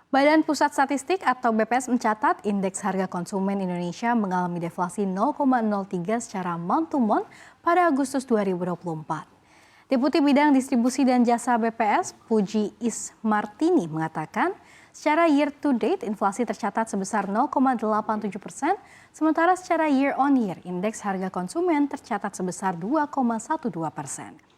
Badan Pusat Statistik atau BPS mencatat indeks harga konsumen Indonesia mengalami deflasi 0,03 secara month to month pada Agustus 2024. Deputi Bidang Distribusi dan Jasa BPS, Puji Ismartini mengatakan, secara year to date inflasi tercatat sebesar 0,87%, sementara secara year on year indeks harga konsumen tercatat sebesar 2,12%.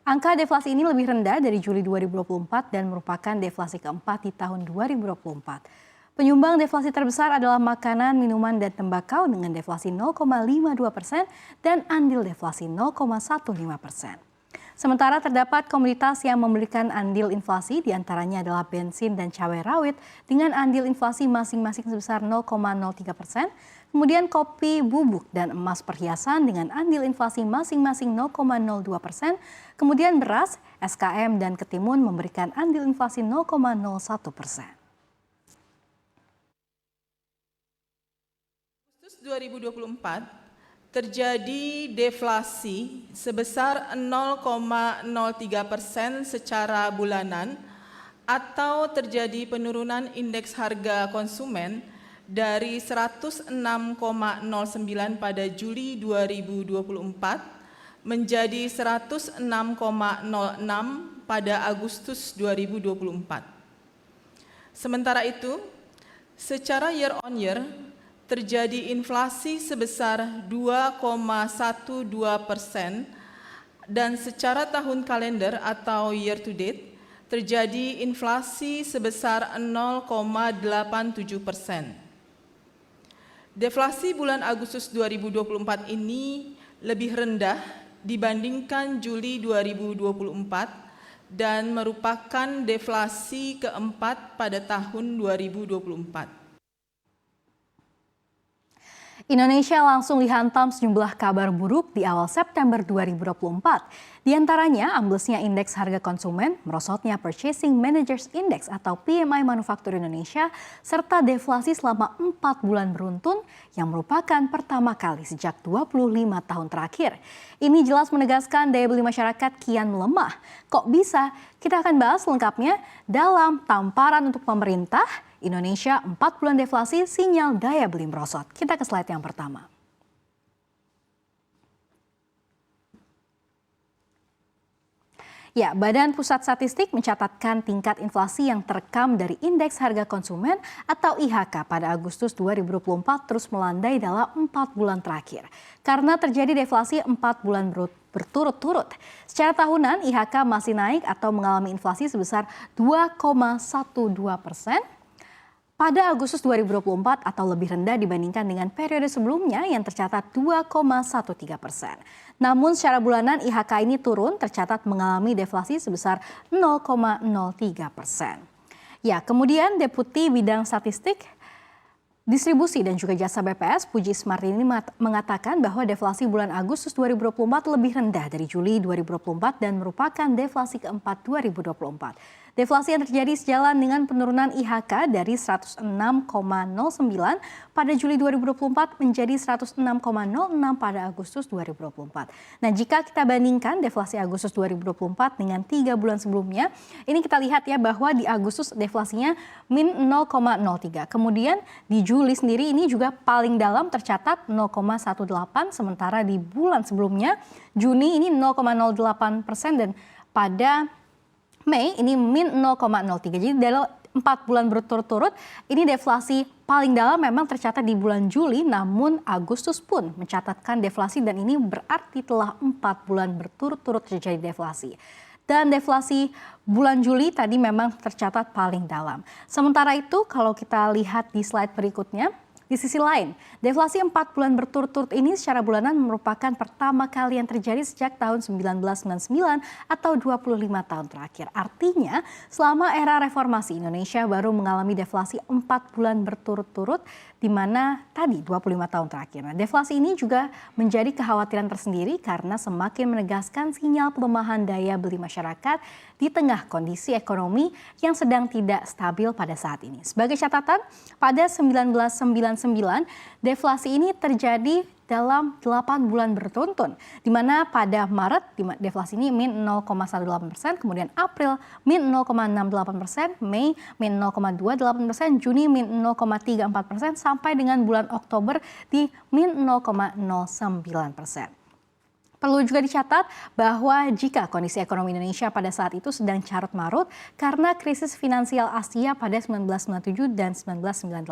Angka deflasi ini lebih rendah dari Juli 2024 dan merupakan deflasi keempat di tahun 2024. Penyumbang deflasi terbesar adalah makanan, minuman, dan tembakau dengan deflasi 0,52% dan andil deflasi 0,15%. Sementara terdapat komoditas yang memberikan andil inflasi, diantaranya adalah bensin dan cabai rawit dengan andil inflasi masing-masing sebesar 0,03%, kemudian kopi, bubuk, dan emas perhiasan dengan andil inflasi masing-masing 0,02%, kemudian beras, SKM, dan ketimun memberikan andil inflasi 0,01%. Agustus 2024 terjadi deflasi sebesar 0,03% secara bulanan atau terjadi penurunan indeks harga konsumen dari 106,09 pada Juli 2024 menjadi 106,06 pada Agustus 2024. Sementara itu, secara year on year terjadi inflasi sebesar 2,12% dan secara tahun kalender atau year to date terjadi inflasi sebesar 0,87%. Deflasi bulan Agustus 2024 ini lebih rendah dibandingkan Juli 2024 dan merupakan deflasi keempat pada tahun 2024. Indonesia langsung dihantam sejumlah kabar buruk di awal September 2024. Di antaranya amblesnya indeks harga konsumen, merosotnya Purchasing Managers Index atau PMI Manufaktur Indonesia, serta deflasi selama 4 bulan beruntun yang merupakan pertama kali sejak 25 tahun terakhir. Ini jelas menegaskan daya beli masyarakat kian melemah. Kok bisa? Kita akan bahas lengkapnya dalam tamparan untuk pemerintah. Indonesia 4 bulan deflasi, sinyal daya beli merosot. Kita ke slide yang pertama. Ya, Badan Pusat Statistik mencatatkan tingkat inflasi yang terekam dari Indeks Harga Konsumen atau IHK pada Agustus 2024 terus melandai dalam 4 bulan terakhir. Karena terjadi deflasi 4 bulan berturut-turut. Secara tahunan, IHK masih naik atau mengalami inflasi sebesar 2,12% pada Agustus 2024 atau lebih rendah dibandingkan dengan periode sebelumnya yang tercatat 2,13%. Namun secara bulanan IHK ini turun tercatat mengalami deflasi sebesar 0,03%. Ya, kemudian Deputi Bidang Statistik, Distribusi dan juga Jasa BPS, Puji Ismartini mengatakan bahwa deflasi bulan Agustus 2024 lebih rendah dari Juli 2024 dan merupakan deflasi keempat 2024. Deflasi yang terjadi sejalan dengan penurunan IHK dari 106,09 pada Juli 2024 menjadi 106,06 pada Agustus 2024. Nah, jika kita bandingkan deflasi Agustus 2024 dengan 3 bulan sebelumnya, ini kita lihat ya bahwa di Agustus deflasinya min 0,03. Kemudian di Juli sendiri ini juga paling dalam tercatat 0,18, sementara di bulan sebelumnya Juni ini 0,08% dan pada Mei ini min 0,03. Jadi dalam 4 bulan berturut-turut ini deflasi paling dalam memang tercatat di bulan Juli, namun Agustus pun mencatatkan deflasi dan ini berarti telah 4 bulan berturut-turut terjadi deflasi. Dan deflasi bulan Juli tadi memang tercatat paling dalam. Sementara itu kalau kita lihat di slide berikutnya, di sisi lain, deflasi 4 bulan berturut-turut ini secara bulanan merupakan pertama kali yang terjadi sejak tahun 1999 atau 25 tahun terakhir. Artinya, selama era reformasi Indonesia baru mengalami deflasi 4 bulan berturut-turut, di mana tadi 25 tahun terakhir. Nah, deflasi ini juga menjadi kekhawatiran tersendiri karena semakin menegaskan sinyal pelemahan daya beli masyarakat di tengah kondisi ekonomi yang sedang tidak stabil pada saat ini. Sebagai catatan, pada 1999 deflasi ini terjadi dalam 8 bulan beruntun, di mana pada Maret deflasi ini min 0,18%, kemudian April min 0,68%, Mei min 0,28%, Juni min 0,34%, sampai dengan bulan Oktober di min 0,09%. Perlu juga dicatat bahwa jika kondisi ekonomi Indonesia pada saat itu sedang carut-marut karena krisis finansial Asia pada 1997 dan 1998.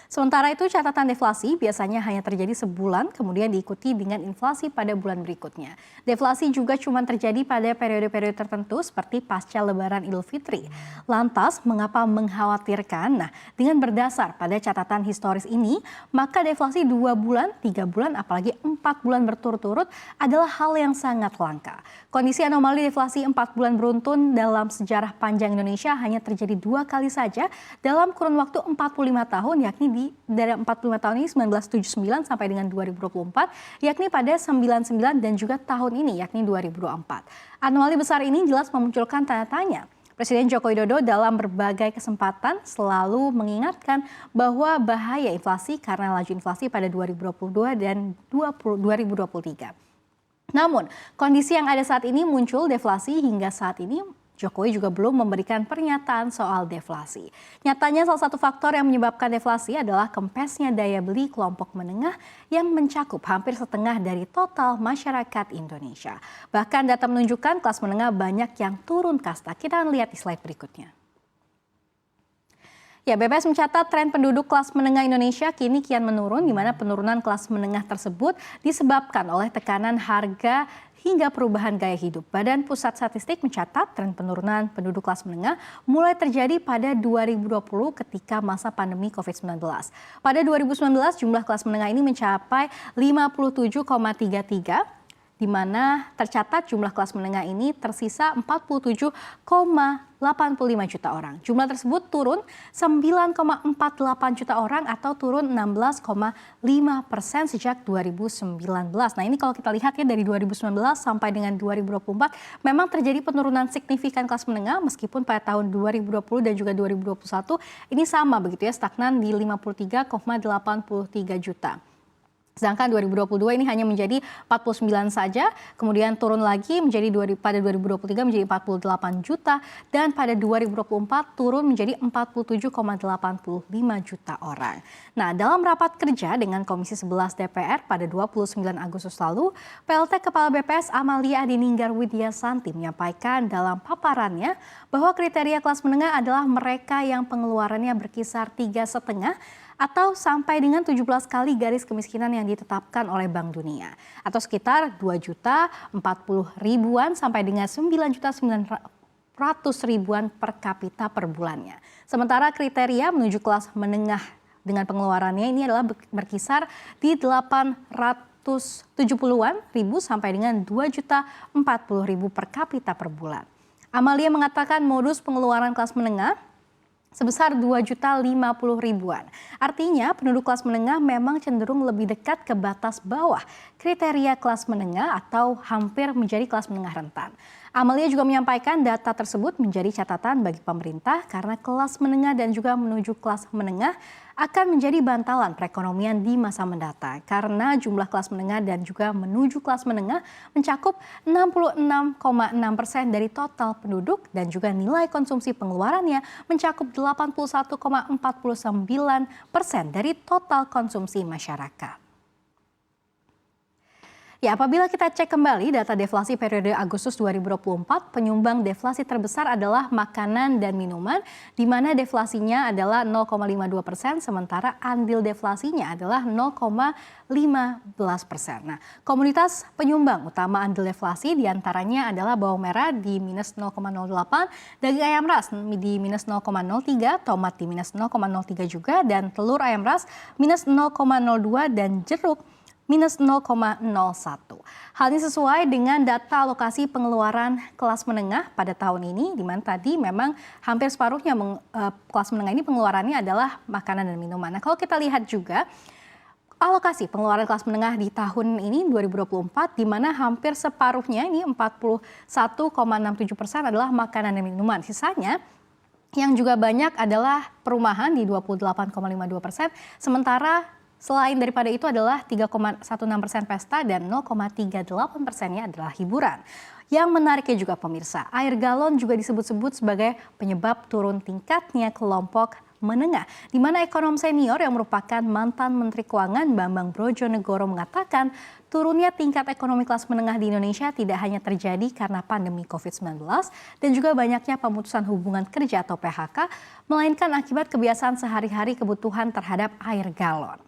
Sementara itu catatan deflasi biasanya hanya terjadi sebulan kemudian diikuti dengan inflasi pada bulan berikutnya. Deflasi juga cuma terjadi pada periode-periode tertentu seperti pasca Lebaran Idul Fitri. Lantas mengapa mengkhawatirkan? Nah, dengan berdasar pada catatan historis ini, maka deflasi 2 bulan, 3 bulan, apalagi 4 bulan berturut-turut adalah hal yang sangat langka. Kondisi anomali deflasi 4 bulan beruntun dalam sejarah panjang Indonesia hanya terjadi 2 kali saja dalam kurun waktu 45 tahun, yakni dari 45 tahun ini 1979 sampai dengan 2024, yakni pada 99 dan juga tahun ini yakni 2024. Anomali besar ini jelas memunculkan tanda tanya. Presiden Joko Widodo dalam berbagai kesempatan selalu mengingatkan bahwa bahaya inflasi karena laju inflasi pada 2022 dan 2023. Namun, kondisi yang ada saat ini muncul deflasi hingga saat ini Jokowi juga belum memberikan pernyataan soal deflasi. Nyatanya salah satu faktor yang menyebabkan deflasi adalah kempesnya daya beli kelompok menengah yang mencakup hampir setengah dari total masyarakat Indonesia. Bahkan data menunjukkan kelas menengah banyak yang turun kasta. Kita akan lihat di slide berikutnya. Ya, BPS mencatat tren penduduk kelas menengah Indonesia kini kian menurun, di mana penurunan kelas menengah tersebut disebabkan oleh tekanan harga hingga perubahan gaya hidup. Badan Pusat Statistik mencatat tren penurunan penduduk kelas menengah mulai terjadi pada 2020 ketika masa pandemi COVID-19. Pada 2019 jumlah kelas menengah ini mencapai 57,33, di mana tercatat jumlah kelas menengah ini tersisa 47,85 juta orang. Jumlah tersebut turun 9,48 juta orang atau turun 16,5% sejak 2019. Nah, ini kalau kita lihat ya dari 2019 sampai dengan 2024 memang terjadi penurunan signifikan kelas menengah meskipun pada tahun 2020 dan juga 2021 ini sama begitu ya, stagnan di 53,83 juta. Sedangkan 2022 ini hanya menjadi 49 saja, kemudian turun lagi menjadi pada 2023 menjadi 48 juta, dan pada 2024 turun menjadi 47,85 juta orang. Nah, dalam rapat kerja dengan Komisi 11 DPR pada 29 Agustus lalu, PLT Kepala BPS Amalia Adininggar Widyasanti menyampaikan dalam paparannya bahwa kriteria kelas menengah adalah mereka yang pengeluarannya berkisar 3,5 atau sampai dengan 17 kali garis kemiskinan yang ditetapkan oleh Bank Dunia, atau sekitar 2.040.000-an sampai dengan 9.900.000 per kapita per bulannya. Sementara kriteria menuju kelas menengah dengan pengeluarannya ini adalah berkisar di 870-an ribu sampai dengan 2.040.000 per kapita per bulan. Amalia mengatakan modus pengeluaran kelas menengah sebesar 2.050.000-an. Artinya penduduk kelas menengah memang cenderung lebih dekat ke batas bawah kriteria kelas menengah atau hampir menjadi kelas menengah rentan. Amalia juga menyampaikan data tersebut menjadi catatan bagi pemerintah karena kelas menengah dan juga menuju kelas menengah akan menjadi bantalan perekonomian di masa mendatang karena jumlah kelas menengah dan juga menuju kelas menengah mencakup 66,6% dari total penduduk dan juga nilai konsumsi pengeluarannya mencakup 81,49% dari total konsumsi masyarakat. Ya, apabila kita cek kembali data deflasi periode Agustus 2024, penyumbang deflasi terbesar adalah makanan dan minuman, di mana deflasinya adalah 0,52%, sementara andil deflasinya adalah 0,15%. Nah, komoditas penyumbang utama andil deflasi diantaranya adalah bawang merah di minus 0,08, daging ayam ras di minus 0,03, tomat di minus 0,03 juga, dan telur ayam ras minus 0,02, dan jeruk minus 0,01. Hal ini sesuai dengan data alokasi pengeluaran kelas menengah pada tahun ini, di mana tadi memang hampir separuhnya kelas menengah ini pengeluarannya adalah makanan dan minuman. Nah, kalau kita lihat juga alokasi pengeluaran kelas menengah di tahun ini 2024, di mana hampir separuhnya ini 41,67% adalah makanan dan minuman. Sisanya yang juga banyak adalah perumahan di 28,52%, sementara Selain daripada itu adalah 3,16% pesta dan 0,38%-nya adalah hiburan. Yang menariknya juga pemirsa, air galon juga disebut-sebut sebagai penyebab turun tingkatnya kelompok menengah, di mana ekonom senior yang merupakan mantan Menteri Keuangan Bambang Brojonegoro mengatakan turunnya tingkat ekonomi kelas menengah di Indonesia tidak hanya terjadi karena pandemi COVID-19 dan juga banyaknya pemutusan hubungan kerja atau PHK, melainkan akibat kebiasaan sehari-hari kebutuhan terhadap air galon.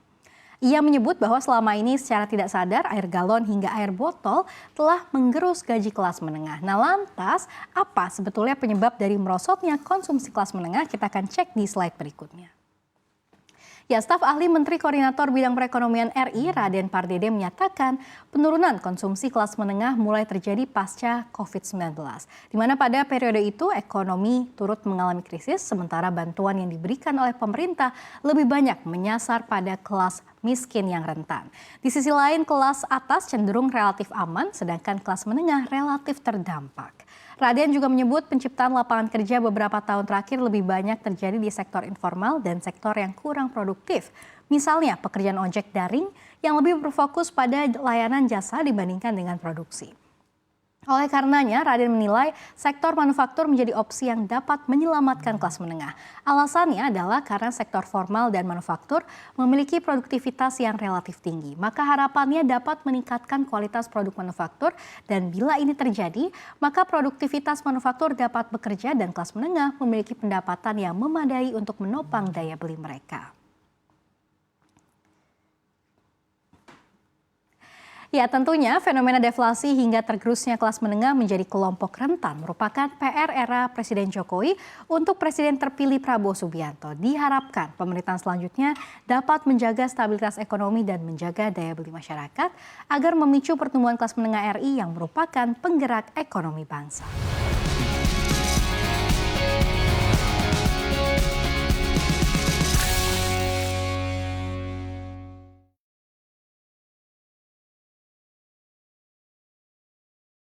Ia menyebut bahwa selama ini secara tidak sadar air galon hingga air botol telah menggerus gaji kelas menengah. Nah lantas apa sebetulnya penyebab dari merosotnya konsumsi kelas menengah? Kita akan cek di slide berikutnya. Ya, staf ahli Menteri Koordinator Bidang Perekonomian RI Raden Pardede menyatakan penurunan konsumsi kelas menengah mulai terjadi pasca COVID-19. Di mana pada periode itu ekonomi turut mengalami krisis sementara bantuan yang diberikan oleh pemerintah lebih banyak menyasar pada kelas miskin yang rentan. Di sisi lain kelas atas cenderung relatif aman sedangkan kelas menengah relatif terdampak. Raden juga menyebut penciptaan lapangan kerja beberapa tahun terakhir lebih banyak terjadi di sektor informal dan sektor yang kurang produktif. Misalnya pekerjaan ojek daring yang lebih berfokus pada layanan jasa dibandingkan dengan produksi. Oleh karenanya, Raden menilai sektor manufaktur menjadi opsi yang dapat menyelamatkan kelas menengah. Alasannya adalah karena sektor formal dan manufaktur memiliki produktivitas yang relatif tinggi. Maka harapannya dapat meningkatkan kualitas produk manufaktur dan bila ini terjadi, maka produktivitas manufaktur dapat bekerja dan kelas menengah memiliki pendapatan yang memadai untuk menopang daya beli mereka. Ya tentunya fenomena deflasi hingga tergerusnya kelas menengah menjadi kelompok rentan merupakan PR era Presiden Jokowi untuk Presiden terpilih Prabowo Subianto. Diharapkan pemerintahan selanjutnya dapat menjaga stabilitas ekonomi dan menjaga daya beli masyarakat agar memicu pertumbuhan kelas menengah RI yang merupakan penggerak ekonomi bangsa.